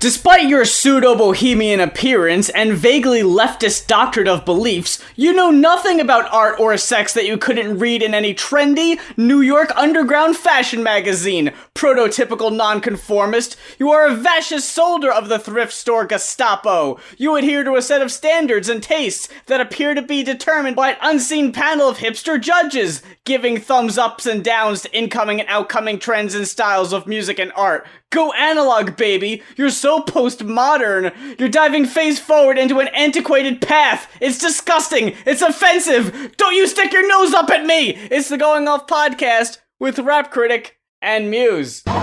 Despite your pseudo-bohemian appearance and vaguely leftist doctrine of beliefs, you know nothing about art or sex that you couldn't read in any trendy, New York underground fashion magazine. Prototypical nonconformist, you are a vicious soldier of the thrift store Gestapo. You adhere to a set of standards and tastes that appear to be determined by an unseen panel of hipster judges, giving thumbs ups and downs to incoming and outcoming trends and styles of music and art. Go analog, baby! You're so postmodern! You're diving face forward into an antiquated path! It's disgusting! It's offensive! Don't you stick your nose up at me! It's the Going Off Podcast with Rap Critic and Muse. Well,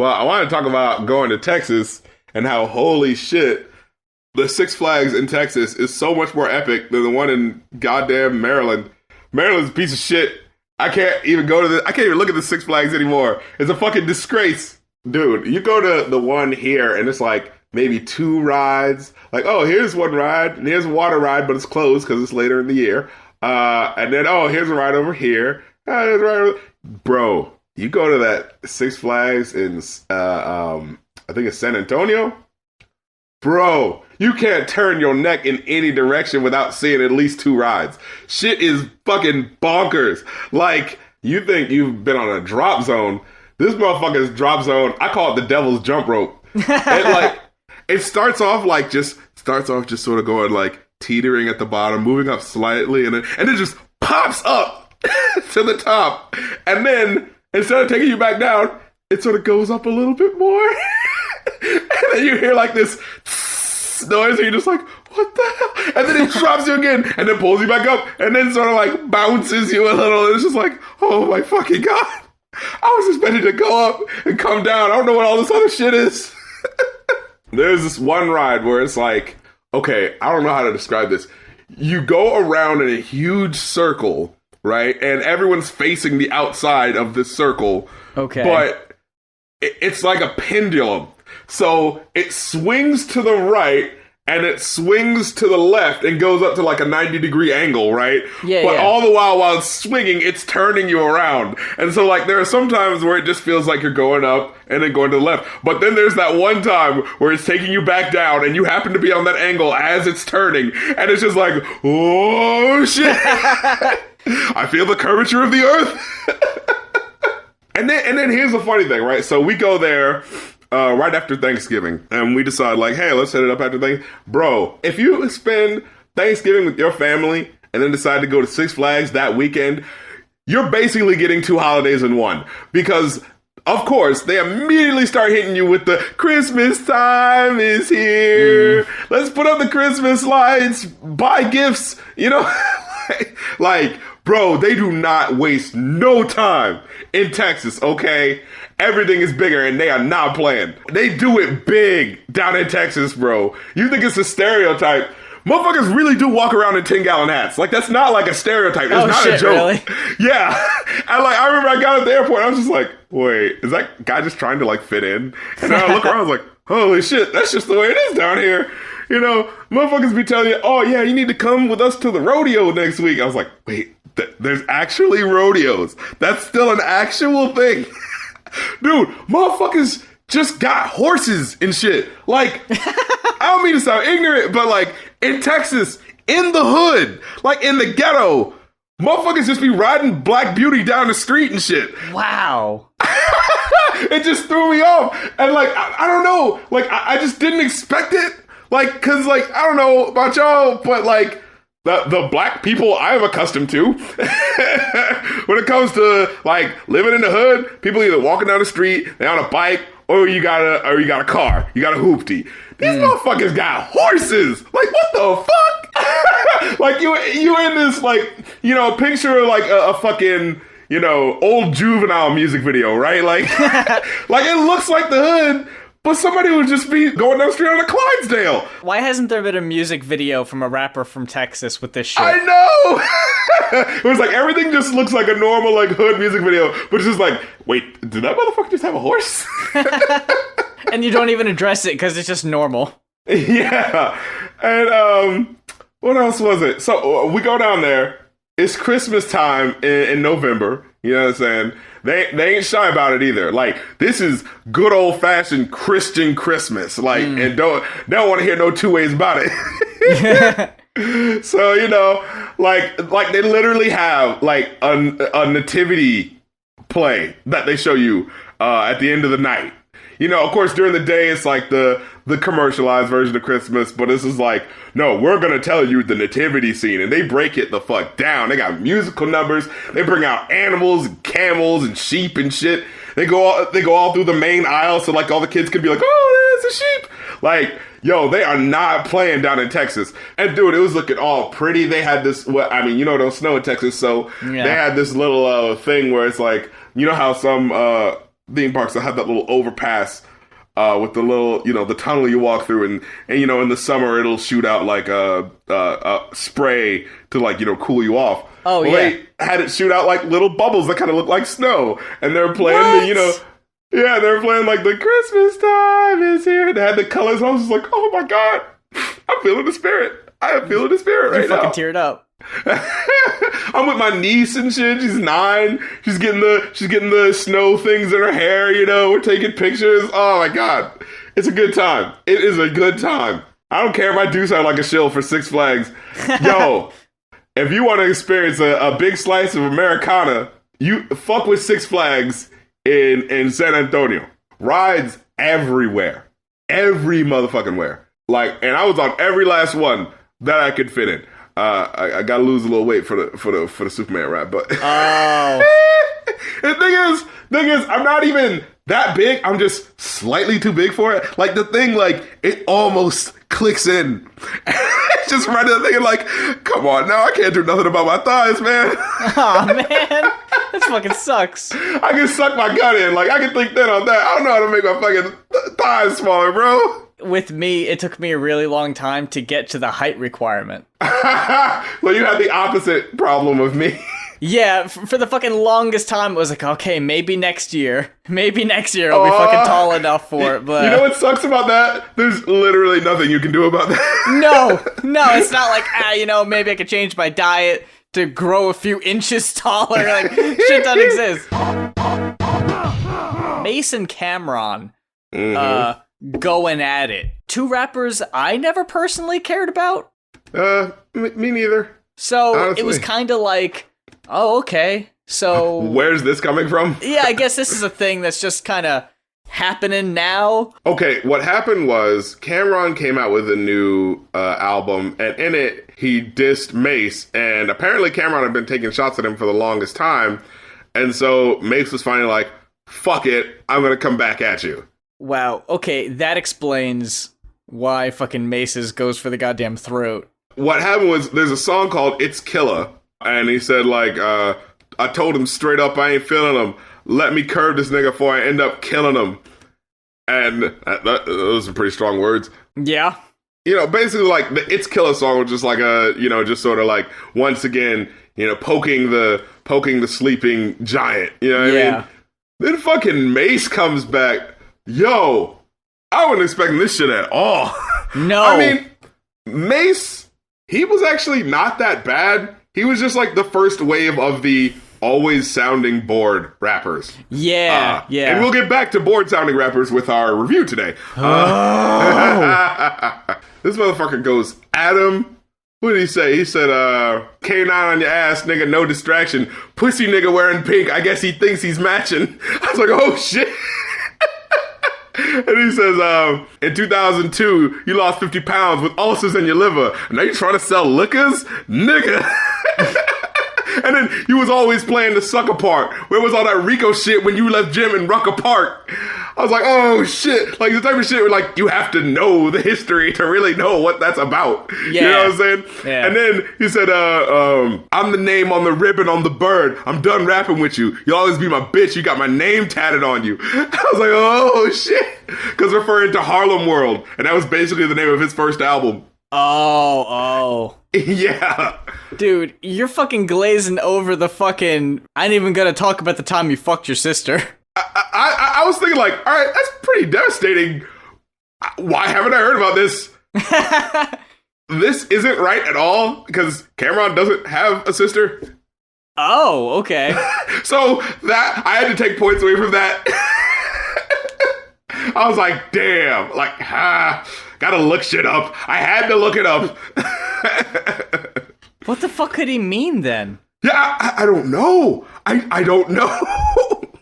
I want to talk about going to Texas and how, holy shit, the Six Flags in Texas is so much more epic than the one in goddamn Maryland. Maryland's a piece of shit. I can't even look at the Six Flags anymore. It's a fucking disgrace. Dude, you go to the one here and it's like maybe 2 rides. Like, oh, here's one ride and here's a water ride, but it's closed because it's later in the year. And then, oh, here's a ride over here. Here's a ride over... Bro, you go to that Six Flags in, I think it's San Antonio. Bro, you can't turn your neck in any direction without seeing at least 2 rides. Shit is fucking bonkers. Like, you think you've been on a drop zone. This motherfucker's drop zone, I call it the devil's jump rope. It starts off just sort of going like teetering at the bottom, moving up slightly, and it just pops up to the top. And then, instead of taking you back down, it sort of goes up a little bit more. And then you hear like this noise and you're just like, what the hell? And then it drops you again and then pulls you back up and then sort of like bounces you a little. And it's just like, oh my fucking God. I was expecting to go up and come down. I don't know what all this other shit is. There's this one ride where it's like, okay, I don't know how to describe this. You go around in a huge circle, right? And everyone's facing the outside of this circle. Okay. But it's like a pendulum. So it swings to the right and it swings to the left and goes up to like a 90-degree angle, right? Yeah. But all the while it's swinging, it's turning you around. And so like there are some times where it just feels like you're going up and then going to the left. But then there's that one time where it's taking you back down and you happen to be on that angle as it's turning. And it's just like, oh shit. I feel the curvature of the earth. And then here's the funny thing, right? So we go there right after Thanksgiving, and we decide like, hey, let's hit it up after Thanksgiving. Bro, if you spend Thanksgiving with your family and then decide to go to Six Flags that weekend, you're basically getting 2 holidays in one. Because, of course, they immediately start hitting you with the Christmas time is here. Let's put up the Christmas lights, buy gifts, you know? like, bro, they do not waste no time in Texas, okay? Everything is bigger and they are not playing. They do it big down in Texas, bro. You think it's a stereotype. Motherfuckers really do walk around in 10-gallon hats. Like, that's not like a stereotype. It's not a joke. Really? Yeah. And like, I remember I got at the airport, I was just like, wait, is that guy just trying to like fit in? And then I look around, I was like, holy shit, that's just the way it is down here. You know, motherfuckers be telling you, oh yeah, you need to come with us to the rodeo next week. I was like, wait, there's actually rodeos. That's still an actual thing. Dude, motherfuckers just got horses and shit. Like, I don't mean to sound ignorant, but like, in Texas, in the hood, like in the ghetto, motherfuckers just be riding Black Beauty down the street and shit. Wow. It just threw me off. And like, I don't know, like, I just didn't expect it. Like, cause like, I don't know about y'all, but like, the black people I am accustomed to when it comes to like living in the hood, people either walking down the street, they're on a bike, or you got a car, you got a hoopty. These motherfuckers got horses. Like, what the fuck? Like you in this like, you know, picture like a fucking, you know, old Juvenile music video, right? Like, like it looks like the hood. But somebody would just be going down the street on a Clydesdale. Why hasn't there been a music video from a rapper from Texas with this shit? I know! It was like, everything just looks like a normal, like, hood music video. But it's just like, wait, did that motherfucker just have a horse? And you don't even address it because it's just normal. Yeah. And, what else was it? So, we go down there. It's Christmas time in November. You know what I'm saying? They ain't shy about it either. Like, this is good old fashioned Christian Christmas. Like, and don't want to hear no two ways about it. So, you know, like they literally have like a nativity play that they show you at the end of the night. You know, of course, during the day, it's like the commercialized version of Christmas, but this is like, no, we're going to tell you the nativity scene, and they break it the fuck down. They got musical numbers. They bring out animals and camels and sheep and shit. They go all through the main aisle, so like all the kids could be like, oh, there's a sheep. Like, yo, they are not playing down in Texas. And dude, it was looking all pretty. They had this, it don't snow in Texas, so they had this little thing where it's like, you know how some theme parks will have that little overpass with the little, you know, the tunnel you walk through, and you know, in the summer it'll shoot out like a spray to, like, you know, cool you off. Oh, well, yeah. They had it shoot out like little bubbles that kind of look like snow, and they're playing they're playing like the Christmas time is here. They had the colors, and I was just like, oh my god, I'm feeling the spirit. I am feeling the spirit right now. You fucking teared up. I'm with my niece and shit. She's 9. She's getting the snow things in her hair. You know, we're taking pictures. Oh my god, it's a good time. It is a good time. I don't care if I do sound like a shill for Six Flags. Yo, if you want to experience a big slice of Americana, you fuck with Six Flags in San Antonio. Rides everywhere, every motherfucking where. Like, and I was on every last one that I could fit in. I gotta lose a little weight for the Superman ride, but the thing is, I'm not even that big. I'm just slightly too big for it. Like, the thing, like, it almost clicks in. It's just right there thinking, like, come on, now I can't do nothing about my thighs, man. Oh man, this fucking sucks. I can suck my gut in. Like, I can think that on that. I don't know how to make my fucking thighs smaller, bro. With me, it took me a really long time to get to the height requirement. Well, you had the opposite problem of me. Yeah, for the fucking longest time, it was like, okay, maybe next year. Maybe next year I'll be fucking tall enough for it, but... You know what sucks about that? There's literally nothing you can do about that. No, it's not like, maybe I could change my diet to grow a few inches taller. Like, shit doesn't exist. Mase and Cameron, going at it. 2 rappers I never personally cared about. Me neither. So, honestly. It was kind of like... Oh, okay. So... Where's this coming from? Yeah, I guess this is a thing that's just kind of happening now. Okay, what happened was Cameron came out with a new album, and in it, he dissed Mase, and apparently Cameron had been taking shots at him for the longest time, and so Mase was finally like, fuck it, I'm gonna come back at you. Wow, okay, that explains why fucking Mase's goes for the goddamn throat. What happened was, there's a song called It's Killer, and he said, like, I told him straight up I ain't feeling him. Let me curve this nigga before I end up killing him. And those are pretty strong words. Yeah. You know, basically, like, the It's Killer song was just like just sort of like, once again, poking the sleeping giant. You know what I mean? Then fucking Mase comes back. Yo, I wasn't expecting this shit at all. No. I mean, Mase, he was actually not that bad. He was just like the first wave of the always sounding bored rappers. Yeah. And we'll get back to bored sounding rappers with our review today. This motherfucker goes at him. What did he say? He said, K9 on your ass, nigga, no distraction. Pussy nigga wearing pink, I guess he thinks he's matching. I was like, oh shit. And he says, in 2002, you lost 50 pounds with ulcers in your liver. Now you trying to sell liquors? Nigga. And then you was always playing the sucker part. Where was all that Rico shit when you left gym in Rucker Park? I was like, oh shit. Like, the type of shit where, like, you have to know the history to really know what that's about. Yeah. You know what I'm saying? Yeah. And then he said, I'm the name on the ribbon on the bird. I'm done rapping with you. You'll always be my bitch. You got my name tatted on you. I was like, oh shit. Because referring to Harlem World. And that was basically the name of his first album. Oh. Yeah. Dude, you're fucking glazing over the fucking... I ain't even gonna talk about the time you fucked your sister. I was thinking, like, all right, that's pretty devastating. Why haven't I heard about this? This isn't right at all, because Cameron doesn't have a sister. Oh, okay. So that I had to take points away from that. I was like, damn, like, gotta look shit up. I had to look it up. What the fuck could he mean then? Yeah, I don't know. I don't know.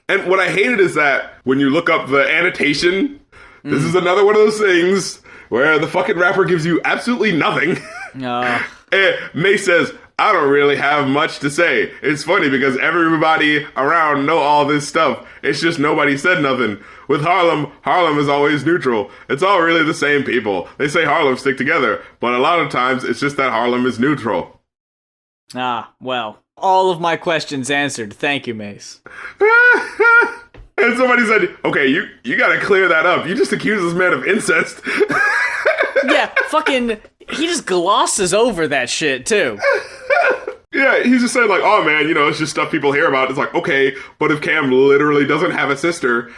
And what I hated is that when you look up the annotation, this is another one of those things where the fucking rapper gives you absolutely nothing. No. And Mase says, I don't really have much to say. It's funny because everybody around know all this stuff. It's just nobody said nothing. With Harlem, Harlem is always neutral. It's all really the same people. They say Harlem stick together, but a lot of times it's just that Harlem is neutral. Ah, well, all of my questions answered. Thank you, Mase. And somebody said, okay, you gotta clear that up. You just accused this man of incest. Yeah, fucking, he just glosses over that shit, too. Yeah, he's just saying like, oh man, you know, it's just stuff people hear about. It's like, okay, but if Cam literally doesn't have a sister,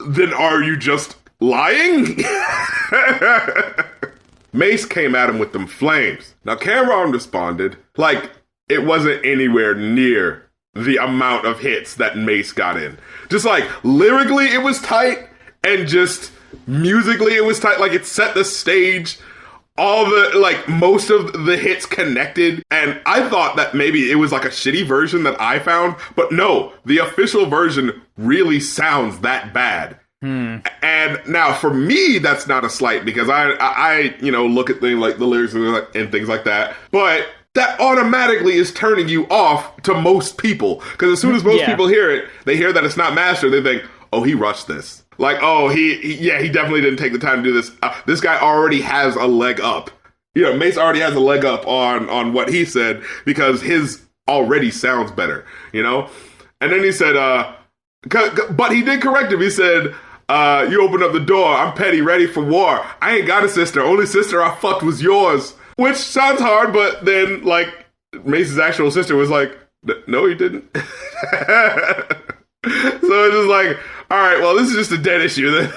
then are you just lying? Mase came at him with them flames. Now Cameron responded like it wasn't anywhere near the amount of hits that Mase got in. Just like lyrically it was tight, and just musically it was tight. Like it set the stage. All the, like, most of the hits connected, and I thought that maybe it was like a shitty version that I found, but no, the official version really sounds that bad. And now, for me, that's not a slight, because I you know, look at things like the lyrics and things like that, but that automatically is turning you off to most people, because as soon as most people hear it, they hear that it's not mastered, they think, oh, he rushed this. Like, oh, he definitely didn't take the time to do this. This guy already has a leg up. You know, Mase already has a leg up on what he said because his already sounds better, you know? And then he said, but he did correct him. He said, you opened up the door. I'm petty, ready for war. I ain't got a sister. Only sister I fucked was yours. Which sounds hard, but then, like, Mace's actual sister was like, no, he didn't. So it's just like, all right, well, this is just a dead issue then.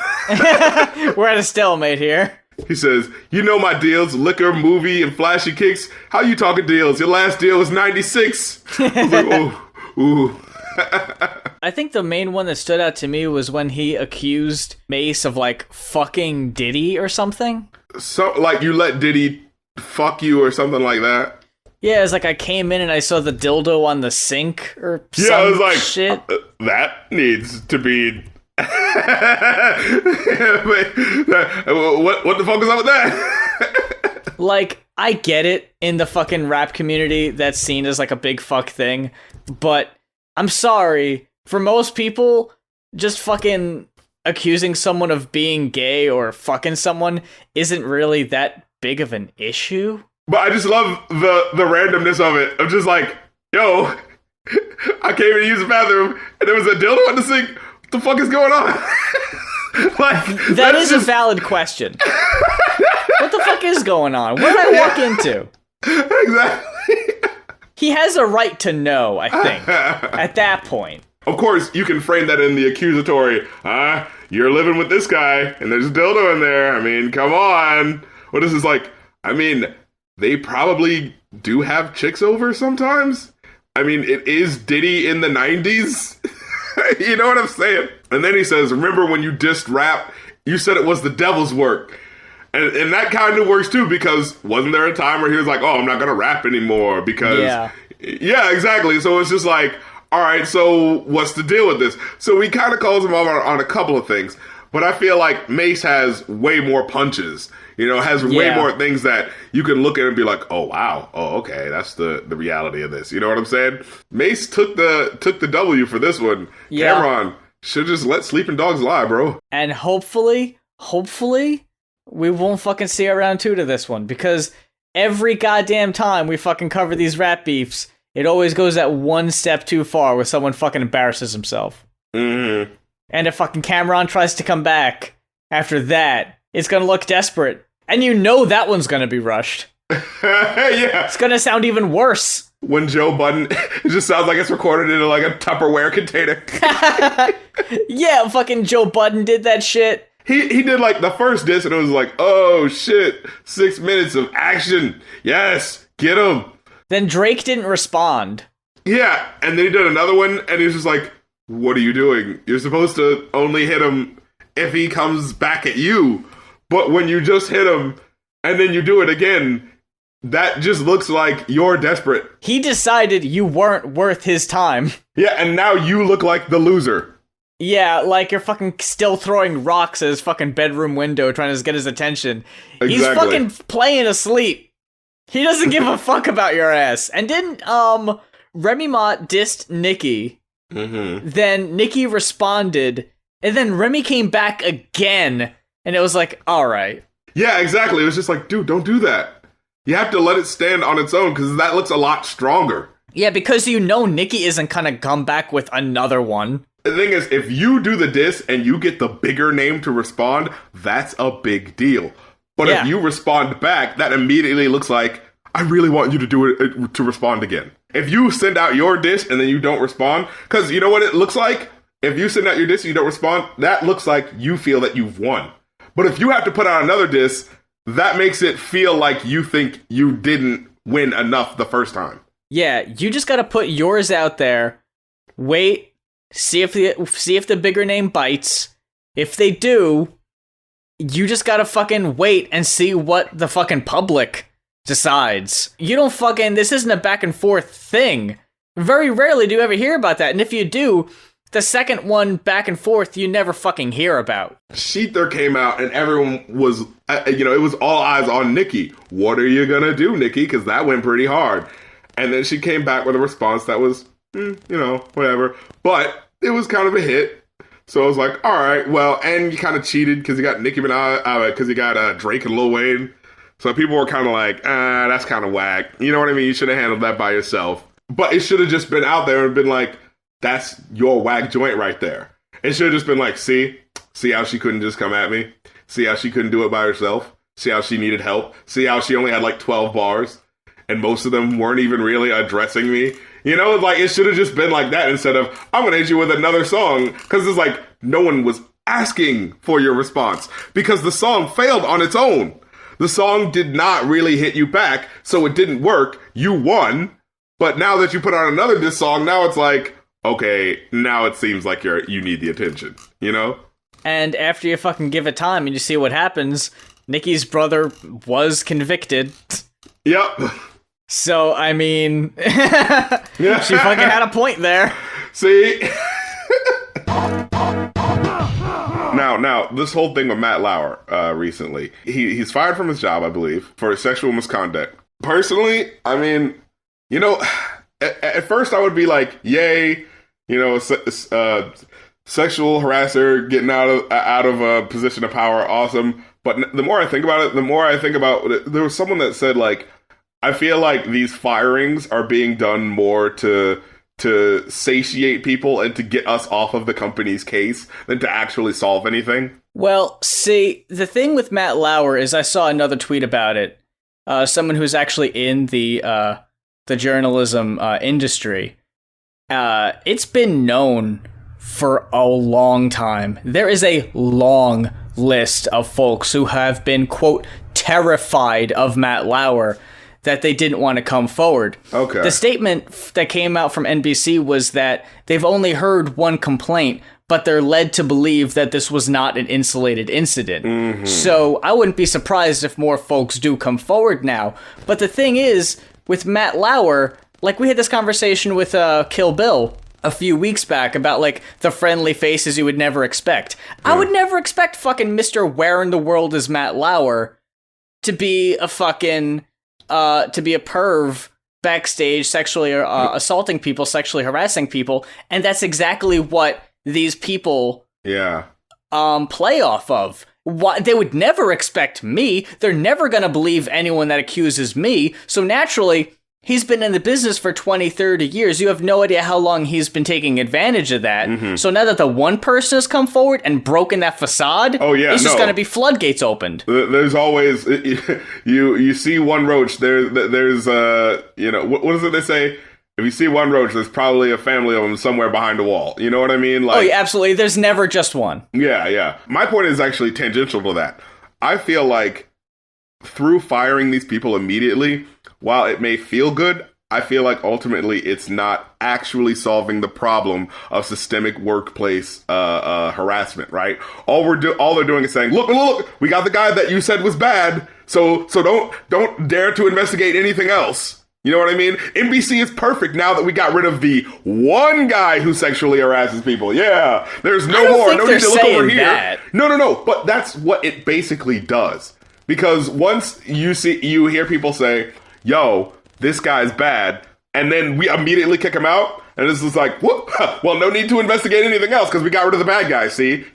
We're at a stalemate here. He says, you know my deals, liquor, movie, and flashy kicks. How you talking deals? Your last deal was 96. I was like, ooh. I think the main one that stood out to me was when he accused Mase of, like, fucking Diddy or something. So, like, you let Diddy fuck you or something like that? Yeah, it's like I came in and I saw the dildo on the sink or some I was like, shit. That needs to be... What the fuck is up with that? Like, I get it in the fucking rap community that's seen as like a big fuck thing, but I'm sorry, for most people, just fucking accusing someone of being gay or fucking someone isn't really that big of an issue. But I just love the randomness of it. I'm just like, yo, I came in to use the bathroom and there was a dildo on the sink. What the fuck is going on? Like that is just a valid question. What the fuck is going on? What did I walk into? Exactly. He has a right to know, I think, at that point. Of course, you can frame that in the accusatory. You're living with this guy and there's a dildo in there. I mean, come on. What is this like? I mean... They probably do have chicks over sometimes. I mean, it is Diddy in the 90s. You know what I'm saying? And then he says, remember when you dissed rap, you said it was the devil's work. And that kind of works too, because wasn't there a time where he was like, oh, I'm not going to rap anymore because... Yeah, exactly. So it's just like, all right, so what's the deal with this? So he kind of calls him out on a couple of things. But I feel like Mase has way more punches. You know, has way more things that you can look at and be like, oh, wow. Oh, okay. That's the reality of this. You know what I'm saying? Mase took the W for this one. Yeah. Cameron should just let sleeping dogs lie, bro. And hopefully, we won't fucking see a round 2 to this one. Because every goddamn time we fucking cover these rap beefs, it always goes that one step too far where someone fucking embarrasses himself. Mm-hmm. And if fucking Cameron tries to come back after that, it's gonna look desperate. And you know that one's gonna be rushed. Yeah. It's gonna sound even worse. When Joe Budden, it just sounds like it's recorded in like a Tupperware container. Yeah, fucking Joe Budden did that shit. He did like the first diss and it was like, oh shit, 6 minutes of action. Yes, get him. Then Drake didn't respond. Yeah, and then he did another one, and he was just like, what are you doing? You're supposed to only hit him if he comes back at you. But when you just hit him, and then you do it again, that just looks like you're desperate. He decided you weren't worth his time. Yeah, and now you look like the loser. Yeah, like you're fucking still throwing rocks at his fucking bedroom window trying to get his attention. Exactly. He's fucking playing asleep. He doesn't give a fuck about your ass. And didn't, Remy Ma dissed Nikki. Mm-hmm. Then Nikki responded, and then Remy came back again, and it was like, alright. Yeah, exactly. It was just like, dude, don't do that. You have to let it stand on its own, because that looks a lot stronger. Yeah, because you know Nikki isn't gonna come back with another one. The thing is, if you do the diss and you get the bigger name to respond, that's a big deal. But Yeah. if you respond back, that immediately looks like, I really want you to do it to respond again. If you send out your diss and then you don't respond, because you know what it looks like? If you send out your diss and you don't respond, that looks like you feel that you've won. But if you have to put out another diss, that makes it feel like you think you didn't win enough the first time. Yeah, you just gotta put yours out there, wait, see if the bigger name bites. If they do, you just gotta fucking wait and see what the fucking public decides. You don't fucking, this isn't a back and forth thing. Very rarely do you ever hear about that, and if you do, the second one back and forth you never fucking hear about. Sheether came out and everyone was, it was all eyes on Nikki. What are you gonna do, Nikki? Because that went pretty hard. And then she came back with a response that was, whatever. But it was kind of a hit. So I was like, all right, well, and you kind of cheated because you got Nicki Minaj, because you got Drake and Lil Wayne. So people were kind of like, that's kind of whack. You know what I mean? You should have handled that by yourself. But it should have just been out there and been like, that's your whack joint right there. It should have just been like, see how she couldn't just come at me? See how she couldn't do it by herself? See how she needed help? See how she only had like 12 bars? And most of them weren't even really addressing me? You know, like, it should have just been like that instead of, I'm going to hit you with another song. Because it's like, no one was asking for your response. Because the song failed on its own. The song did not really hit you back, so it didn't work. You won. But now that you put out another diss song, now it's like, okay, now it seems like you need the attention, you know? And after you fucking give it time and you see what happens, Nikki's brother was convicted. Yep. So, I mean, she fucking had a point there. See? Now, this whole thing with Matt Lauer recently, he's fired from his job, I believe, for sexual misconduct. Personally, I mean, at first I would be like, yay, sexual harasser getting out of a position of power, awesome. But the more I think about it, there was someone that said, like, I feel like these firings are being done more to satiate people and to get us off of the company's case than to actually solve anything. Well, see, the thing with Matt Lauer is I saw another tweet about it. Someone who's actually in the journalism industry. It's been known for a long time. There is a long list of folks who have been, quote, terrified of Matt Lauer that they didn't want to come forward. Okay. The statement that came out from NBC was that they've only heard one complaint, but they're led to believe that this was not an insulated incident. Mm-hmm. So I wouldn't be surprised if more folks do come forward now. But the thing is, with Matt Lauer, like we had this conversation with Kill Bill a few weeks back about like the friendly faces you would never expect. Yeah. I would never expect fucking Mr. Where in the World is Matt Lauer to be a fucking... to be a perv backstage, sexually assaulting people, sexually harassing people, and that's exactly what these people play off of. They would never expect me. They're never going to believe anyone that accuses me. So naturally, he's been in the business for 20, 30 years. You have no idea how long he's been taking advantage of that. Mm-hmm. So now that the one person has come forward and broken that facade, it's just going to be floodgates opened. There's always, you see one roach, there's what is it they say? If you see one roach, there's probably a family of them somewhere behind a wall. You know what I mean? Like, yeah, absolutely. There's never just one. Yeah. My point is actually tangential to that. I feel like through firing these people immediately, while it may feel good, I feel like ultimately it's not actually solving the problem of systemic workplace harassment, right? All they're doing is saying, look, we got the guy that you said was bad, so don't dare to investigate anything else. You know what I mean? NBC is perfect now that we got rid of the one guy who sexually harasses people. Yeah, there's no more. No need to look over here. That. No. But that's what it basically does. Because once you hear people say, yo, this guy's bad, and then we immediately kick him out, and it's just like, whoop, well, no need to investigate anything else because we got rid of the bad guy. See,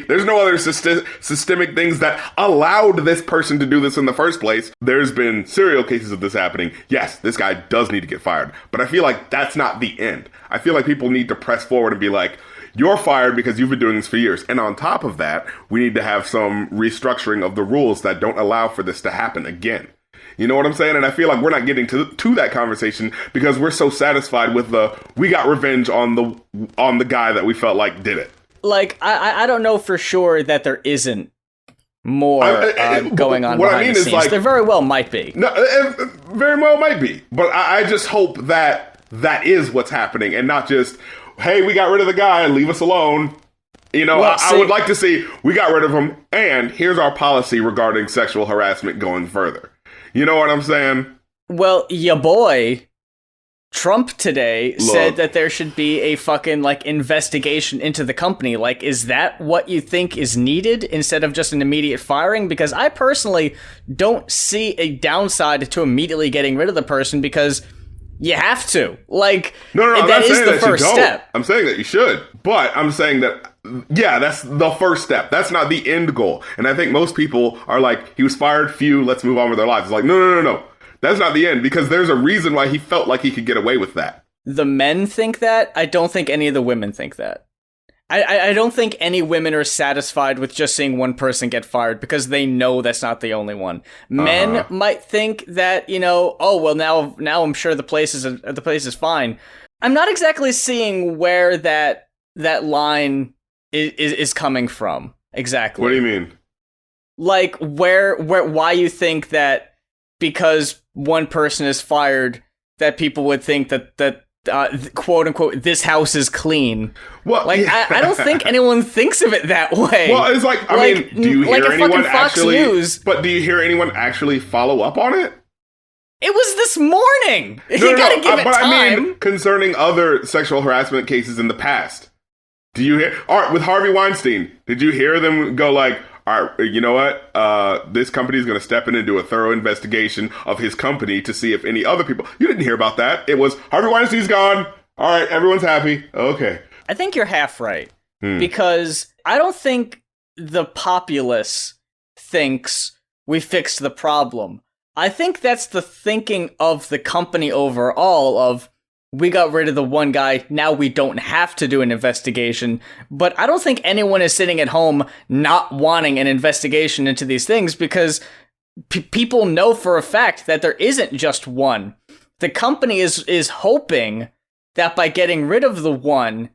there's no other systemic things that allowed this person to do this in the first place. There's been serial cases of this happening. Yes, this guy does need to get fired, but I feel like that's not the end. I feel like people need to press forward and be like, you're fired because you've been doing this for years. And on top of that, we need to have some restructuring of the rules that don't allow for this to happen again. You know what I'm saying? And I feel like we're not getting to that conversation because we're so satisfied with we got revenge on the guy that we felt like did it. Like, I don't know for sure that there isn't more going on behind the scenes. Like, there very well might be. No, it very well might be. But I just hope that is what's happening and not just, hey, we got rid of the guy, leave us alone. You know, well, I would like to see, we got rid of him, and here's our policy regarding sexual harassment going further. You know what I'm saying? Well, ya boy, Trump today said that there should be a fucking, like, investigation into the company. Like, is that what you think is needed instead of just an immediate firing? Because I personally don't see a downside to immediately getting rid of the person because you have to. Like, no, that is the first step. I'm saying that you should, but I'm saying that, yeah, that's the first step. That's not the end goal. And I think most people are like, he was fired, let's move on with their lives. It's like, no. That's not the end, because there's a reason why he felt like he could get away with that. The men think that. I don't think any of the women think that. I don't think any women are satisfied with just seeing one person get fired because they know that's not the only one. Men might think that, you know, oh, well, now I'm sure the place is fine. I'm not exactly seeing where that line is coming from exactly. What do you mean? Like why you think that because one person is fired that people would think that quote unquote this house is clean. Well, like yeah. I don't think anyone thinks of it that way. Well, it's like I mean, do you hear anyone actually? But do you hear anyone actually follow up on it? It was this morning. You gotta give it time. I mean, concerning other sexual harassment cases in the past. Do you hear? All right, with Harvey Weinstein, did you hear them go like, all right, you know what? This company is going to step in and do a thorough investigation of his company to see if any other people... You didn't hear about that. It was, Harvey Weinstein's gone. All right, everyone's happy. Okay. I think you're half right. Because I don't think the populace thinks we fixed the problem. I think that's the thinking of the company overall of, we got rid of the one guy, now we don't have to do an investigation. But I don't think anyone is sitting at home not wanting an investigation into these things because people know for a fact that there isn't just one. The company is hoping that by getting rid of the one,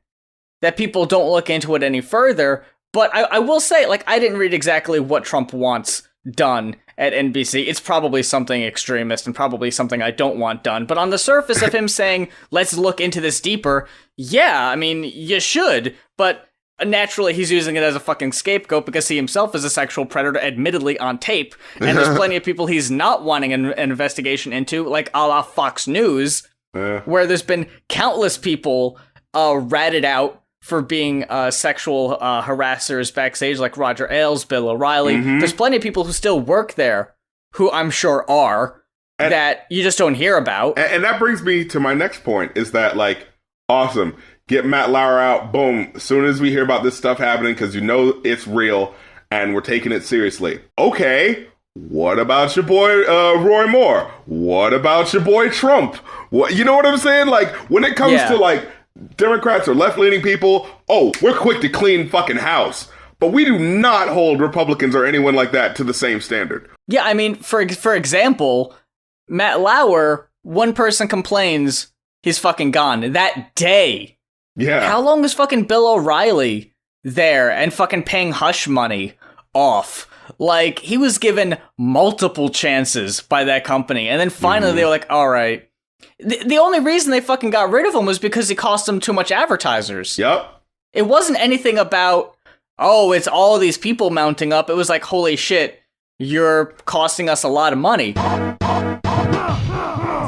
that people don't look into it any further. But I will say, like, I didn't read exactly what Trump wants done at NBC. It's probably something extremist and probably something I don't want done. But on the surface of him saying, let's look into this deeper, yeah, I mean, you should. But naturally, he's using it as a fucking scapegoat because he himself is a sexual predator, admittedly on tape. And there's plenty of people he's not wanting an investigation into, like a la Fox News, where there's been countless people ratted out for being sexual harassers backstage, like Roger Ailes, Bill O'Reilly. There's plenty of people who still work there, who I'm sure are, that you just don't hear about. And that brings me to my next point, is that, like, awesome. Get Matt Lauer out, boom. As soon as we hear about this stuff happening, because you know it's real, and we're taking it seriously. Okay, what about your boy Roy Moore? What about your boy Trump? What, you know what I'm saying? Like, when it comes to, like, Democrats or left-leaning people, oh, we're quick to clean fucking house. But we do not hold Republicans or anyone like that to the same standard. Yeah, I mean, for example, Matt Lauer, one person complains, he's fucking gone. That day. Yeah. How long was fucking Bill O'Reilly there and fucking paying hush money off? Like, he was given multiple chances by that company. And then finally they were like, all right, The only reason they fucking got rid of him was because it cost them too much advertisers. Yep. It wasn't anything about, oh, it's all these people mounting up. It was like, holy shit, you're costing us a lot of money.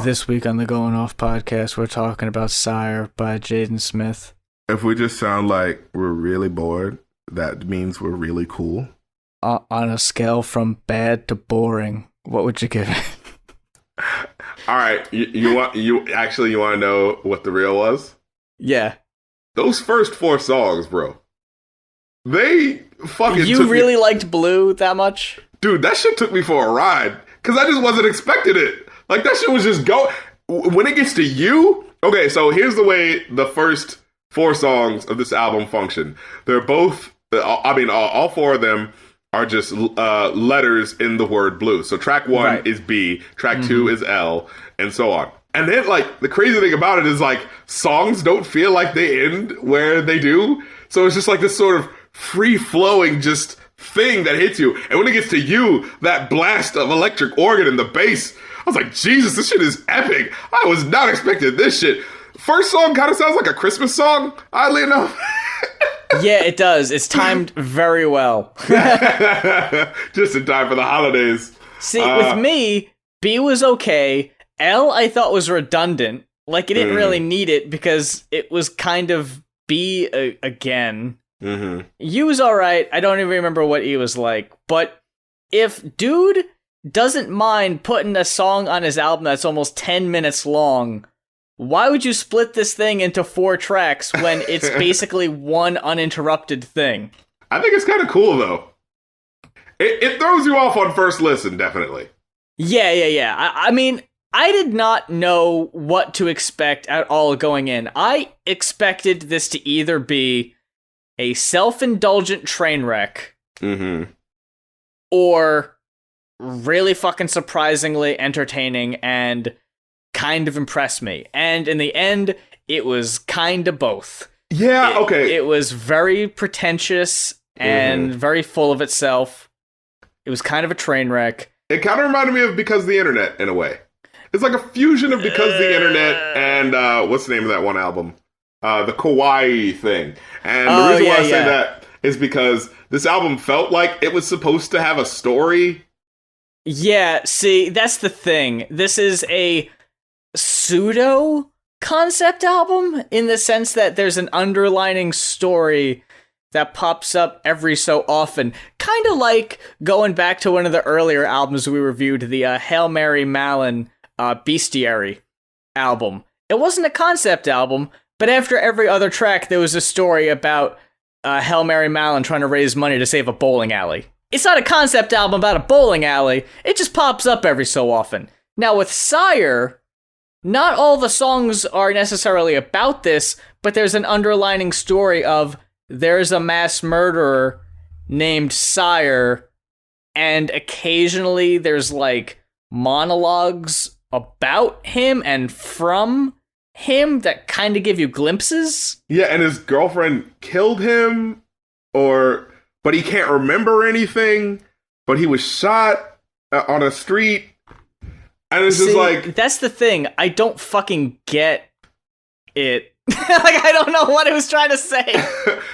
This week on the Going Off podcast, we're talking about SYRE by Jaden Smith. If we just sound like we're really bored, that means we're really cool. On a scale from bad to boring, what would you give it? All right, you want to know what the real was? Yeah. Those first 4 songs, bro. They fucking You really liked Blue that much? Dude, that shit took me for a ride. Because I just wasn't expecting it. Like, that shit was just go. When it gets to You... Okay, so here's the way the first 4 songs of this album function. They're both... all 4 of them are just letters in the word blue. So track 1 is B, track 2 is L, and so on. And then, like, the crazy thing about it is, like, songs don't feel like they end where they do. So it's just like this sort of free-flowing just thing that hits you. And when it gets to You, that blast of electric organ and the bass, I was like, Jesus, this shit is epic. I was not expecting this shit. First song kind of sounds like a Christmas song, oddly enough. Yeah, it does. It's timed very well. Just in time for the holidays. See, with me, B was okay. L, I thought was redundant. Like, it didn't really need it because it was kind of B again. Mm-hmm. U was alright. I don't even remember what E was like. But if dude doesn't mind putting a song on his album that's almost 10 minutes long, why would you split this thing into 4 tracks when it's basically one uninterrupted thing? I think it's kind of cool, though. It throws you off on first listen, definitely. Yeah. I mean, I did not know what to expect at all going in. I expected this to either be a self-indulgent train wreck, or really fucking surprisingly entertaining and kind of impressed me. And in the end, it was kind of both. Yeah, okay. It was very pretentious and very full of itself. It was kind of a train wreck. It kind of reminded me of Because the Internet, in a way. It's like a fusion of Because the Internet and, what's the name of that one album? The Kawaii thing. And the reason why I say that is because this album felt like it was supposed to have a story. Yeah, see, that's the thing. This is a pseudo concept album in the sense that there's an underlining story that pops up every so often. Kind of like going back to one of the earlier albums we reviewed, the Hail Mary Mallon Bestiary album. It wasn't a concept album, but after every other track, there was a story about Hail Mary Mallon trying to raise money to save a bowling alley. It's not a concept album about a bowling alley. It just pops up every so often. Now with SYRE, not all the songs are necessarily about this, but there's an underlining story of there's a mass murderer named SYRE, and occasionally there's like monologues about him and from him that kind of give you glimpses. Yeah, and his girlfriend killed him, but he can't remember anything, but he was shot on a street. And it's just like... That's the thing. I don't fucking get it. Like, I don't know what it was trying to say.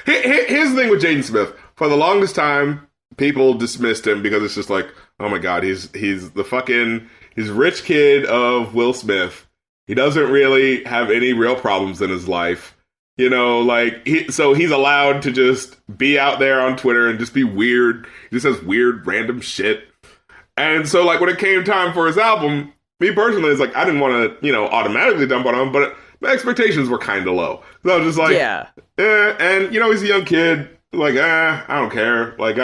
Here's the thing with Jaden Smith. For the longest time, people dismissed him because it's just like, oh my god, he's the fucking... He's rich kid of Will Smith. He doesn't really have any real problems in his life. You know, like, so he's allowed to just be out there on Twitter and just be weird. He just says weird, random shit. And so, like, when it came time for his album, me personally, it's like, I didn't want to, automatically dump on him, but my expectations were kind of low. So I was just like, and, he's a young kid. Like, I don't care. Like,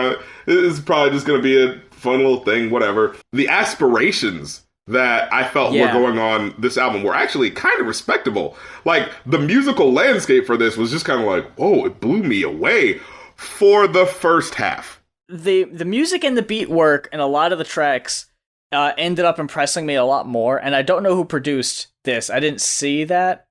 it's probably just going to be a fun little thing, whatever. The aspirations that I felt were going on this album were actually kind of respectable. Like, the musical landscape for this was just kind of like, whoa, it blew me away for the first half. The music and the beat work and a lot of the tracks ended up impressing me a lot more, and I don't know who produced this. I didn't see that.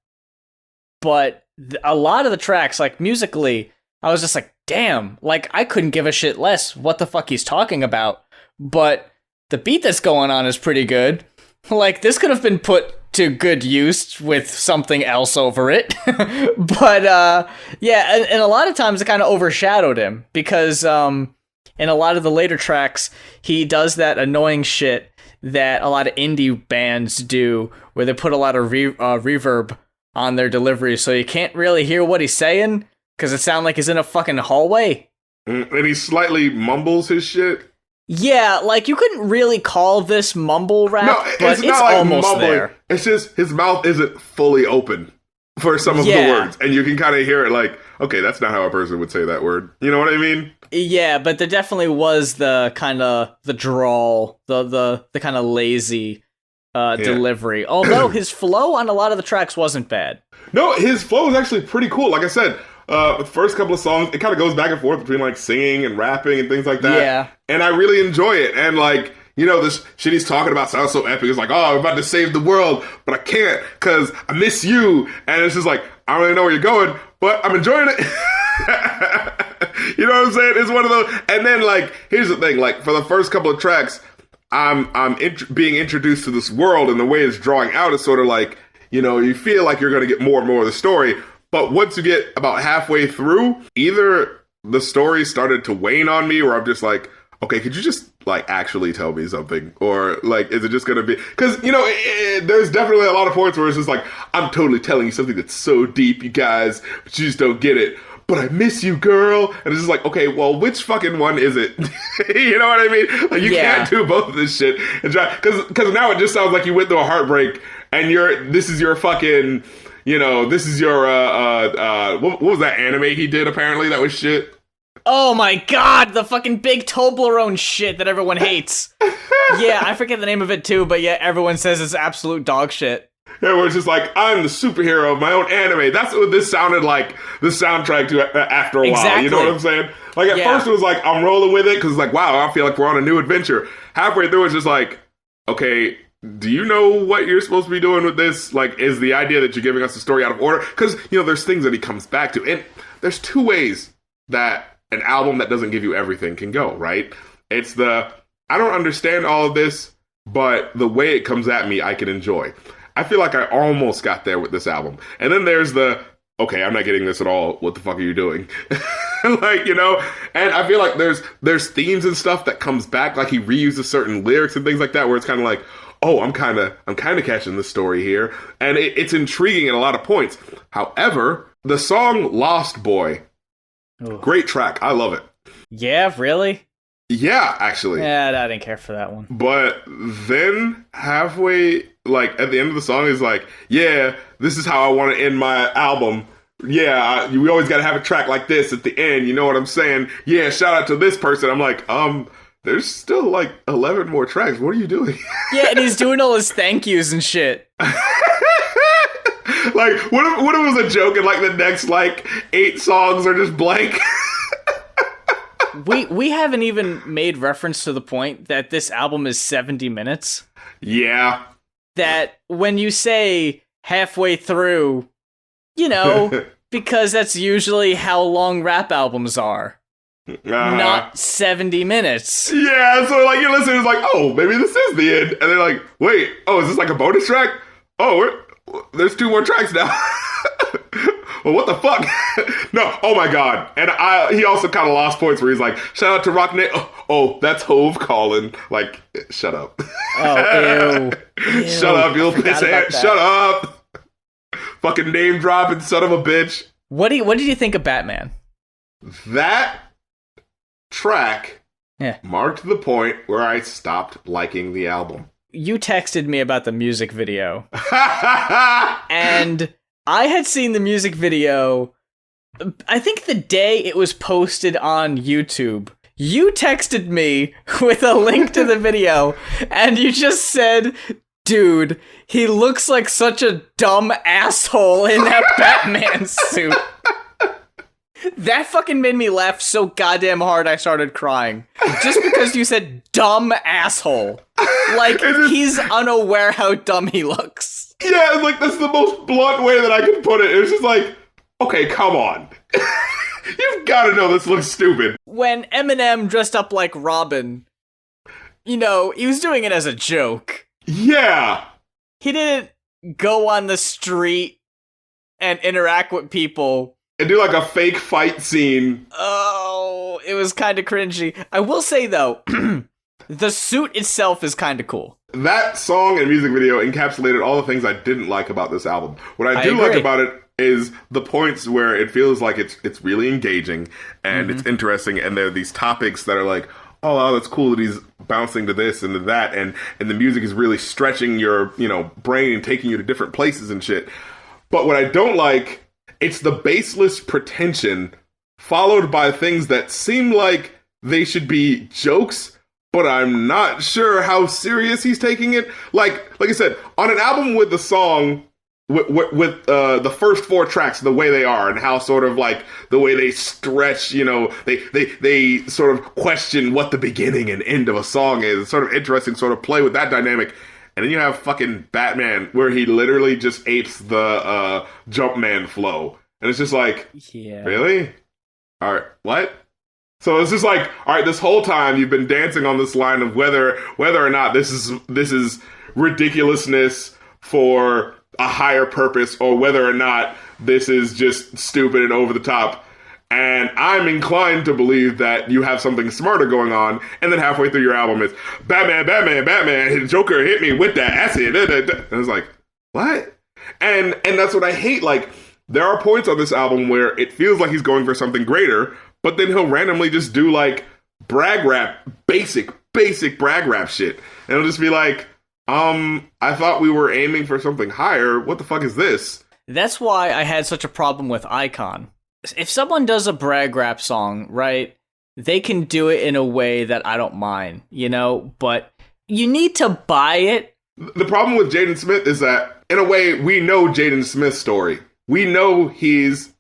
But a lot of the tracks, like, musically, I was just like, damn, like, I couldn't give a shit less what the fuck he's talking about. But the beat that's going on is pretty good. Like, this could have been put to good use with something else over it. But yeah, and a lot of times it kind of overshadowed him because in a lot of the later tracks, he does that annoying shit that a lot of indie bands do, where they put a lot of reverb on their delivery, so you can't really hear what he's saying, because it sounds like he's in a fucking hallway. And he slightly mumbles his shit. Yeah, like, you couldn't really call this mumble rap, but it's not like almost mumbling. there. It's just his mouth isn't fully open for some of the words, and you can kind of hear it like, okay, that's not how a person would say that word. You know what I mean? Yeah, but there definitely was the kind of the drawl, the kind of lazy delivery. Although his flow on a lot of the tracks wasn't bad. No, his flow is actually pretty cool. Like I said, the first couple of songs, it kind of goes back and forth between like singing and rapping and things like that. Yeah. And I really enjoy it. And like, you know, this shit he's talking about sounds so epic. It's like, oh, I'm about to save the world, but I can't because I miss you. And it's just like, I don't really know where you're going, but I'm enjoying it. You know what I'm saying? It's one of those. And then, like, here's the thing. Like, for the first couple of tracks, I'm being introduced to this world, and the way it's drawing out is sort of like, you know, you feel like you're going to get more and more of the story. But once you get about halfway through, either the story started to wane on me, or I'm just like, okay, could you just, like, actually tell me something? Or, like, is it just going to be... Because, you know, there's definitely a lot of points where it's just like, I'm totally telling you something that's so deep, you guys, but you just don't get it. But I miss you, girl. And it's just like, okay, well, which fucking one is it? You know what I mean? Like, you can't do both of this shit. Because now it just sounds like you went through a heartbreak, and this is your fucking, you know, this is your, what was that anime he did, apparently? That was shit. Oh my god, the fucking big Toblerone shit that everyone hates. Yeah, I forget the name of it too, but yeah, everyone says it's absolute dog shit. Yeah, where it's just like, I'm the superhero of my own anime. That's what this sounded like, the soundtrack to after a while. You know what I'm saying? Like, at first it was like, I'm rolling with it, because it's like, wow, I feel like we're on a new adventure. Halfway through, it's just like, okay, do you know what you're supposed to be doing with this? Like, is the idea that you're giving us the story out of order? Because, you know, there's things that he comes back to. And there's two ways that an album that doesn't give you everything can go, right? It's I don't understand all of this, but the way it comes at me, I can enjoy. I feel like I almost got there with this album. And then there's okay, I'm not getting this at all. What the fuck are you doing? Like, you know, and I feel like there's themes and stuff that comes back. Like, he reuses certain lyrics and things like that, where it's kind of like, oh, I'm kind of catching the story here. And it's intriguing at a lot of points. However, the song Lost Boy, great track. I love it. Yeah, really? Yeah, actually. Yeah, I didn't care for that one. But then halfway, like, at the end of the song, is like, yeah, this is how I want to end my album. Yeah, we always got to have a track like this at the end. You know what I'm saying? Yeah, shout out to this person. I'm like, there's still like 11 more tracks. What are you doing? Yeah, and he's doing all his thank yous and shit. Like, what if it was a joke and like the next like 8 songs are just blank? We haven't even made reference to the point that this album is 70 minutes. Yeah. That when you say halfway through, you know, because that's usually how long rap albums are. Not 70 minutes. Yeah, so like your listeners like, oh, maybe this is the end. And they're like, wait, oh, is this like a bonus track? Oh, there's 2 more tracks now. Well, what the fuck? No, oh my god. And he also kind of lost points where he's like, shout out to Rocknet. Oh, that's Hove calling. Like, shut up. Oh, ew. Shut up, you little pissant. Shut up. Fucking name dropping son of a bitch. What did you think of Batman? That track marked the point where I stopped liking the album. You texted me about the music video. And I had seen the music video, I think the day it was posted on YouTube. You texted me with a link to the video, and you just said, dude, he looks like such a dumb asshole in that Batman suit. That fucking made me laugh so goddamn hard I started crying. Just because you said dumb asshole. Like, he's unaware how dumb he looks. Yeah, like, that's the most blunt way that I can put it. It's just like, okay, come on. You've got to know this looks stupid. When Eminem dressed up like Robin, you know, he was doing it as a joke. Yeah. He didn't go on the street and interact with people. And do like a fake fight scene. Oh, it was kind of cringy. I will say, though, the suit itself is kind of cool. That song and music video encapsulated all the things I didn't like about this album. What I do agree. like about it is the points where it feels like it's really engaging and it's interesting, and there are these topics that are like, oh, wow, that's cool that he's bouncing to this and to that, and the music is really stretching your, brain and taking you to different places and shit. But what I don't like, it's the baseless pretension followed by things that seem like they should be jokes, but I'm not sure how serious he's taking it. Like I said, on an album with the song, with the first 4 tracks the way they are, and how sort of like the way they stretch, they sort of question what the beginning and end of a song is. It's sort of interesting, sort of play with that dynamic. And then you have fucking Batman, where he literally just apes the Jumpman flow. And it's just like, yeah. Really? All right, what? So it's just like, all right, this whole time you've been dancing on this line of whether or not this is ridiculousness for a higher purpose, or whether or not this is just stupid and over the top. And I'm inclined to believe that you have something smarter going on, and then halfway through your album is Batman, Joker hit me with that acid. And it's like, what? And that's what I hate. Like, there are points on this album where it feels like he's going for something greater, but then he'll randomly just do like brag rap, basic brag rap shit. And it'll just be like, I thought we were aiming for something higher. What the fuck is this? That's why I had such a problem with Icon. If someone does a brag rap song, right, they can do it in a way that I don't mind, but you need to buy it. The problem with Jaden Smith is that, in a way, we know Jaden Smith's story. We know he's,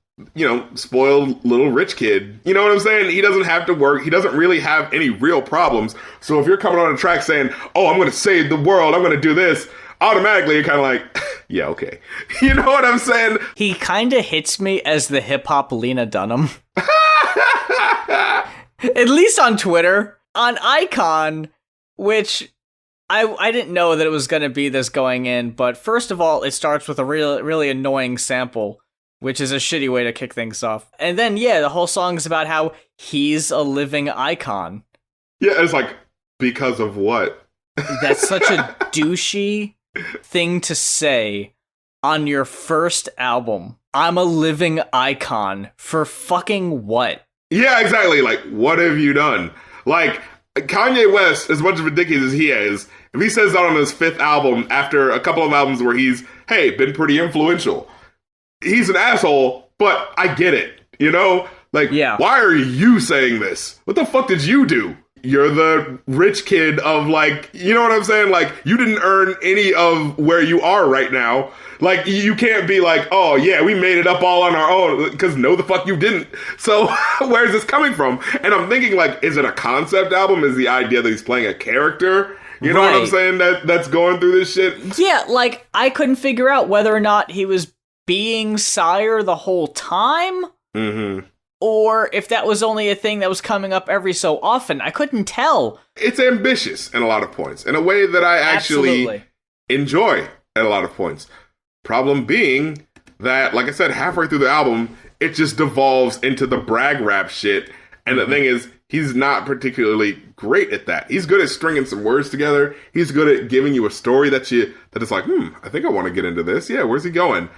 spoiled little rich kid. You know what I'm saying? He doesn't have to work. He doesn't really have any real problems. So if you're coming on a track saying, oh, I'm going to save the world, I'm going to do this, automatically you're kind of like, yeah, okay. You know what I'm saying? He kind of hits me as the hip-hop Lena Dunham. At least on Twitter. On Icon, which I didn't know that it was going to be this going in, but first of all, it starts with a really annoying sample, which is a shitty way to kick things off. And then, the whole song is about how he's a living icon. Yeah, it's like, because of what? That's such a douchey thing to say on your first album. I'm a living icon for fucking what? Yeah, exactly. Like, what have you done? Like, Kanye West, as much of a dickhead as he is, if he says that on his 5th album, after a couple of albums where he's, hey, been pretty influential, he's an asshole, but I get it, Like, Why are you saying this? What the fuck did you do? You're the rich kid of, like, you know what I'm saying? Like, you didn't earn any of where you are right now. Like, you can't be like, oh, yeah, we made it up all on our own, because no, the fuck you didn't. So, where is this coming from? And I'm thinking, like, is it a concept album? Is the idea that he's playing a character? You know what I'm saying? That's going through this shit? Yeah, like, I couldn't figure out whether or not he was being SYRE the whole time, or if that was only a thing that was coming up every so often. I couldn't tell. It's ambitious in a lot of points, in a way that I actually enjoy at a lot of points. Problem being that, like I said, halfway through the album, it just devolves into the brag rap shit, and the thing is, he's not particularly great at that. He's good at stringing some words together. He's good at giving you a story that is like, I think I want to get into this. Yeah, where's he going?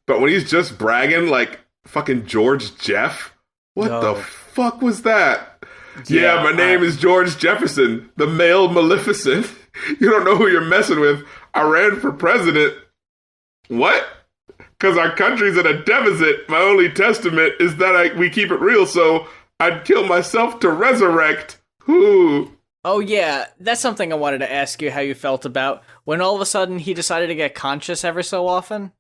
But when he's just bragging like fucking George Jeff, what the fuck was that? Yeah, my name is George Jefferson, the male Maleficent. You don't know who you're messing with. I ran for president. What? Because our country's in a deficit. My only testament is that we keep it real, so I'd kill myself to resurrect. Ooh. Oh yeah, that's something I wanted to ask you how you felt about when all of a sudden he decided to get conscious every so often.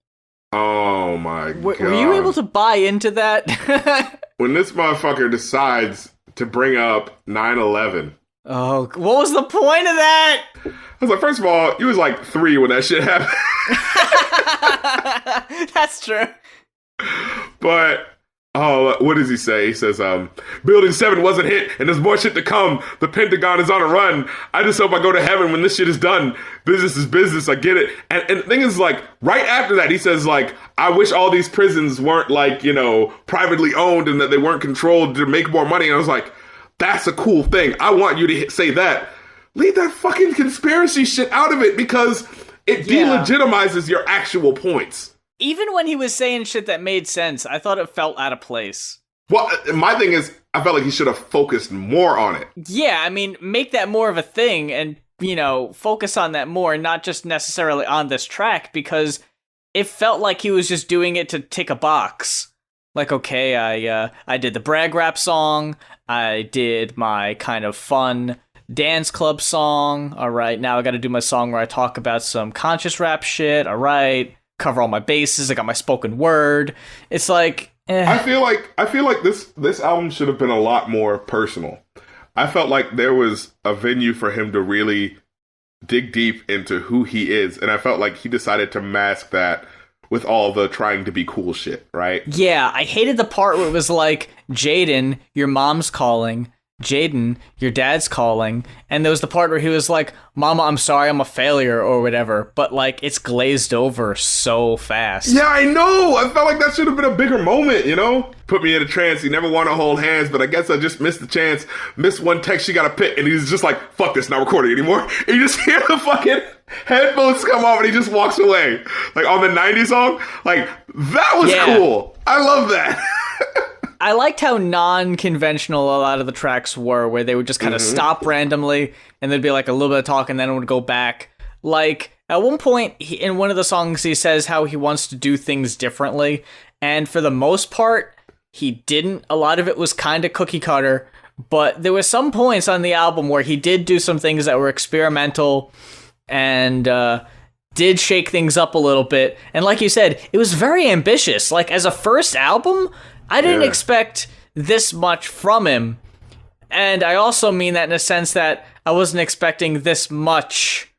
Oh my God. Were you able to buy into that? When this motherfucker decides to bring up 9/11. Oh, what was the point of that? I was like, first of all, you was like 3 when that shit happened. That's true. But Oh, what does he say? He says, Building 7 wasn't hit, and there's more shit to come. The Pentagon is on a run. I just hope I go to heaven when this shit is done. Business is business, I get it. And the thing is, like, right after that, he says, like, I wish all these prisons weren't, like, you know, privately owned and that they weren't controlled to make more money. And I was like, that's a cool thing. I want you to say that. Leave that fucking conspiracy shit out of it, because it delegitimizes your actual points. Even when he was saying shit that made sense, I thought it felt out of place. Well, my thing is, I felt like he should have focused more on it. Yeah, I mean, make that more of a thing and, you know, focus on that more, not just necessarily on this track, because it felt like he was just doing it to tick a box. Like, okay, I did the brag rap song, I did my kind of fun dance club song, all right, now I gotta do my song where I talk about some conscious rap shit, all right, cover all my bases, I got my spoken word. It's like, I feel like this album should have been a lot more personal. I felt like there was a venue for him to really dig deep into who he is, and I felt like he decided to mask that with all the trying to be cool shit, right? Yeah, I hated the part where it was like, Jaden, your mom's calling. Jaden, your dad's calling. And there was the part where he was like, Mama, I'm sorry, I'm a failure, or whatever. But, like, it's glazed over so fast. Yeah, I know! I felt like that should have been a bigger moment, you know? Put me in a trance, he never want to hold hands, but I guess I just missed the chance. Missed one text, she got a pit, and he's just like, fuck this, not recording anymore. And you just hear the fucking headphones come off, and he just walks away. Like, on the 90s song? Like, that was cool! I love that! I liked how non-conventional a lot of the tracks were, where they would just kind of stop randomly, and there'd be like a little bit of talk, and then it would go back. Like, at one point, in one of the songs, he says how he wants to do things differently, and for the most part, he didn't. A lot of it was kind of cookie cutter, but there were some points on the album where he did do some things that were experimental, and did shake things up a little bit. And like you said, it was very ambitious. Like, as a first album, I didn't expect this much from him. And I also mean that in a sense that I wasn't expecting this much,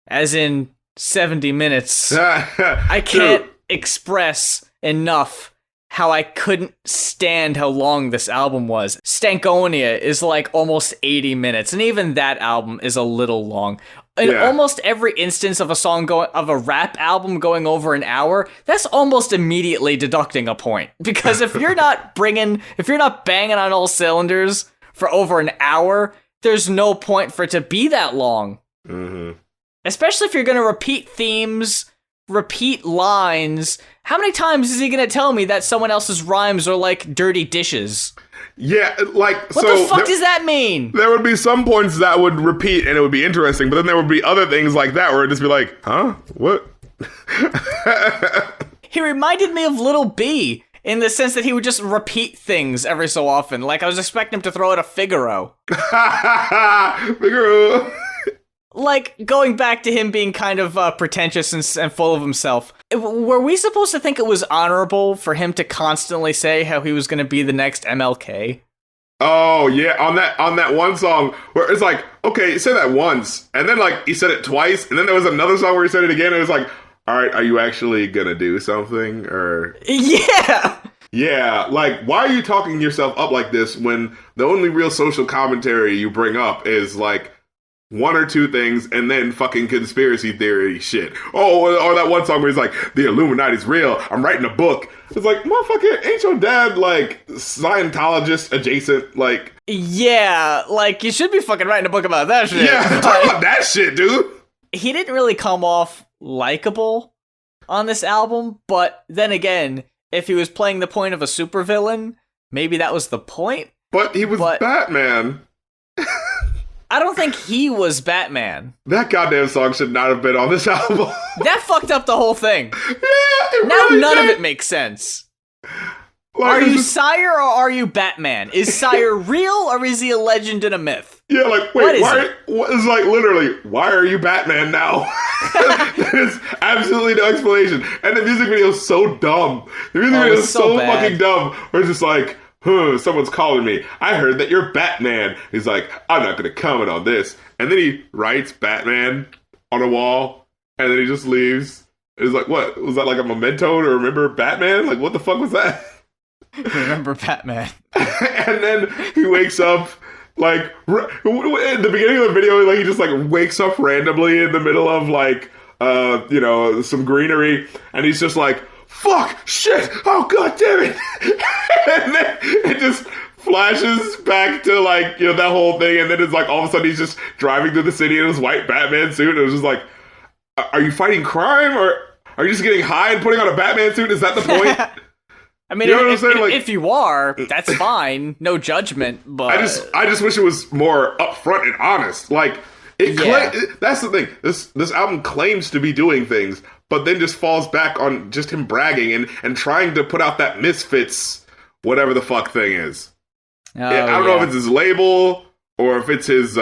as in 70 minutes. I can't express enough how I couldn't stand how long this album was. Stankonia is like almost 80 minutes, and even that album is a little long. In almost every instance of of a rap album going over an hour, that's almost immediately deducting a point. Because if you're not banging on all cylinders for over an hour, there's no point for it to be that long. Mm-hmm. Especially if you're going to repeat themes, repeat lines. How many times is he going to tell me that someone else's rhymes are like dirty dishes? Yeah, like, what the fuck does that mean? There would be some points that would repeat and it would be interesting, but then there would be other things like that where it'd just be like, huh? What? He reminded me of Lil B in the sense that he would just repeat things every so often. Like, I was expecting him to throw out a Figaro. Figaro. Like, going back to him being kind of pretentious and full of himself. Were we supposed to think it was honorable for him to constantly say how he was going to be the next MLK? Oh, yeah, on that one song where it's like, okay, he said that once, and then, like, he said it twice, and then there was another song where he said it again, and it was like, all right, are you actually gonna do something, or... Yeah! Yeah, like, why are you talking yourself up like this when the only real social commentary you bring up is, like, one or two things, and then fucking conspiracy theory shit. Oh, or that one song where he's like, the Illuminati's real, I'm writing a book. It's like, motherfucker, ain't your dad, like, Scientologist adjacent, like... Yeah, like, you should be fucking writing a book about that shit. Yeah, talk about that shit, dude! He didn't really come off likable on this album, but then again, if he was playing the point of a supervillain, maybe that was the point. But he was Batman. I don't think he was Batman. That goddamn song should not have been on this album. That fucked up the whole thing. Yeah, now really none did. of it makes sense. Like, are you SYRE or are you Batman? Is SYRE real or is he a legend and a myth? Yeah, like, wait, it's like, literally, why are you Batman now? There's absolutely no explanation. And the music video is so dumb. The music video is so fucking dumb. Where it's just like, someone's calling me. I heard that you're Batman. He's like, I'm not going to comment on this. And then he writes Batman on a wall, and then he just leaves. It's like, what? Was that like a memento to remember Batman? Like, what the fuck was that? Remember Batman. And then he wakes up, like, in the beginning of the video, like, he just, like, wakes up randomly in the middle of, like, some greenery, and he's just like, fuck, shit, oh, god damn it. And then it just flashes back to, like, that whole thing, and then it's like, all of a sudden he's just driving through the city in his white Batman suit, and it was just like, are you fighting crime, or are you just getting high and putting on a Batman suit? Is that the point? I mean, if you are, that's fine. No judgment, but... I just wish it was more upfront and honest. Like, that's the thing. This album claims to be doing things, but then just falls back on just him bragging and trying to put out that Misfits, whatever the fuck thing is. I don't know if it's his label, or if it's his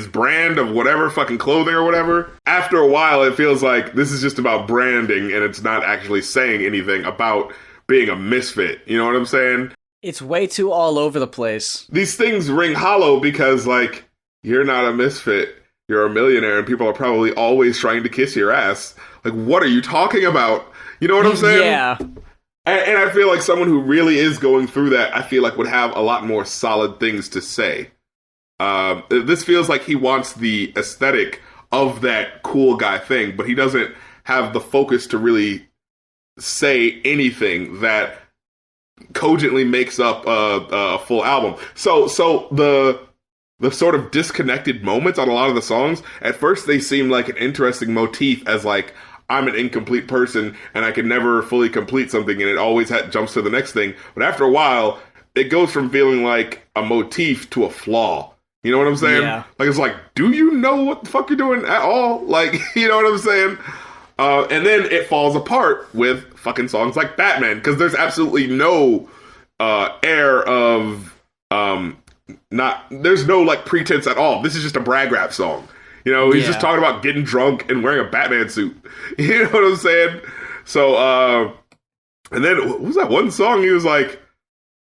brand of whatever fucking clothing or whatever. After a while, it feels like this is just about branding, and it's not actually saying anything about being a misfit. You know what I'm saying? It's way too all over the place. These things ring hollow because, like, you're not a misfit. You're a millionaire, and people are probably always trying to kiss your ass. Like, what are you talking about? You know what I'm saying? Yeah. And I feel like someone who really is going through that, I feel like would have a lot more solid things to say. This feels like he wants the aesthetic of that cool guy thing, but he doesn't have the focus to really say anything that cogently makes up a full album. So the sort of disconnected moments on a lot of the songs, at first they seem like an interesting motif as like, I'm an incomplete person and I can never fully complete something, and it always jumps to the next thing. But after a while, it goes from feeling like a motif to a flaw. You know what I'm saying? Yeah. Like, it's like, do you know what the fuck you're doing at all? Like, you know what I'm saying? And then it falls apart with fucking songs like Batman, because there's absolutely no air of there's no like pretense at all. This is just a brag rap song. You know, he's just talking about getting drunk and wearing a Batman suit. You know what I'm saying? So, and then what was that one song? He was like,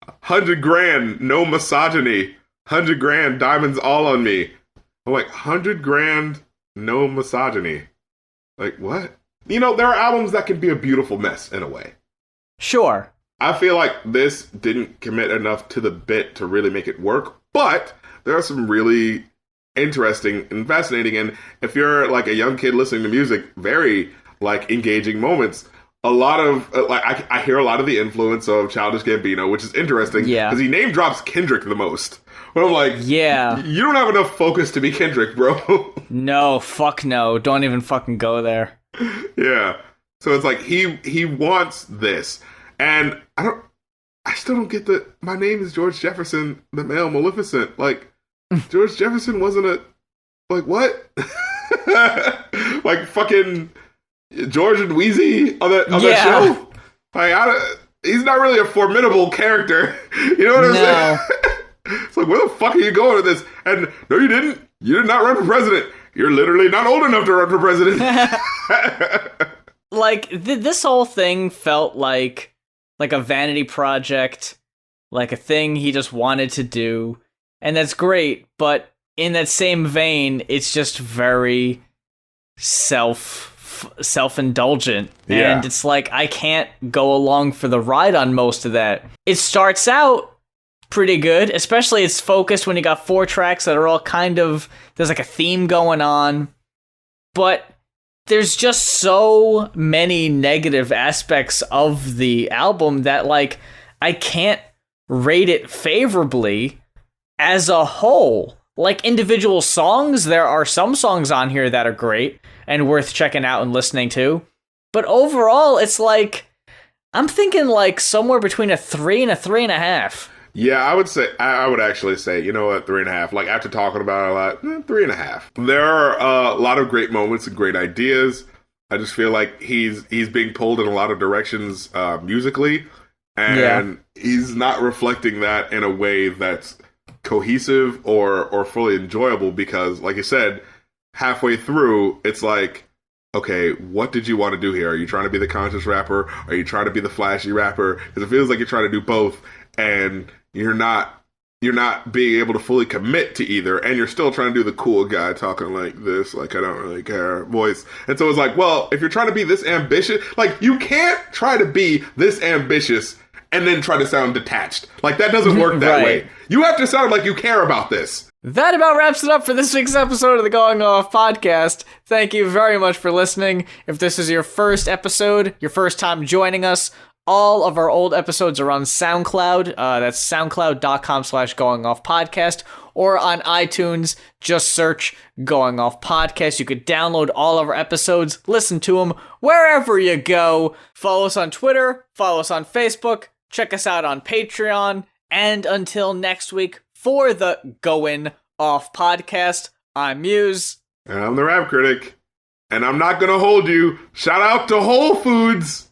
100 grand, no misogyny. 100 grand, diamonds all on me. I'm like, 100 grand, no misogyny. Like, what? You know, there are albums that can be a beautiful mess in a way. Sure. I feel like this didn't commit enough to the bit to really make it work, but there are some really interesting and fascinating, and if you're like a young kid listening to music, very like engaging moments. A lot of I hear a lot of the influence of Childish Gambino, which is interesting because he name drops Kendrick the most. But I'm like, you don't have enough focus to be Kendrick, bro. No, fuck no. Don't even fucking go there. Yeah. So it's like he wants this. And I still don't get the my name is George Jefferson, the male Maleficent. Like, George Jefferson wasn't a like what? Like fucking George and Wheezy on that show? Like, he's not really a formidable character. You know what I'm saying? It's like, where the fuck are you going with this? And no, you didn't. You did not run for president. You're literally not old enough to run for president. Like, this whole thing felt like a vanity project, like a thing he just wanted to do. And that's great, but in that same vein, it's just very self-indulgent. Yeah. And it's like, I can't go along for the ride on most of that. It starts out pretty good, especially it's focused when you got 4 tracks that are all kind of, there's like a theme going on, but there's just so many negative aspects of the album that, like, I can't rate it favorably as a whole. Like, individual songs, there are some songs on here that are great and worth checking out and listening to, but overall, it's like, I'm thinking like somewhere between a 3 and a 3.5. Yeah, I would actually say, you know what, 3.5. Like, after talking about it a lot, 3.5. There are a lot of great moments and great ideas. I just feel like he's being pulled in a lot of directions musically, and he's not reflecting that in a way that's cohesive or fully enjoyable, because, like you said, halfway through, it's like, okay, what did you want to do here? Are you trying to be the conscious rapper? Are you trying to be the flashy rapper? Because it feels like you're trying to do both, and you're not being able to fully commit to either, and you're still trying to do the cool guy talking like this, like, I don't really care voice. And so it's like, well, if you're trying to be this ambitious, like, you can't try to be this ambitious and then try to sound detached. Like, that doesn't work that way. You have to sound like you care about this. That about wraps it up for this week's episode of the Going Off podcast. Thank you very much for listening. If this is your first episode, your first time joining us, all of our old episodes are on SoundCloud. That's soundcloud.com/goingoffpodcast. Or on iTunes, just search Going Off Podcast. You could download all of our episodes, listen to them wherever you go. Follow us on Twitter, follow us on Facebook, check us out on Patreon. And until next week, for the Going Off Podcast, I'm Muse. And I'm the Rap Critic. And I'm not going to hold you. Shout out to Whole Foods.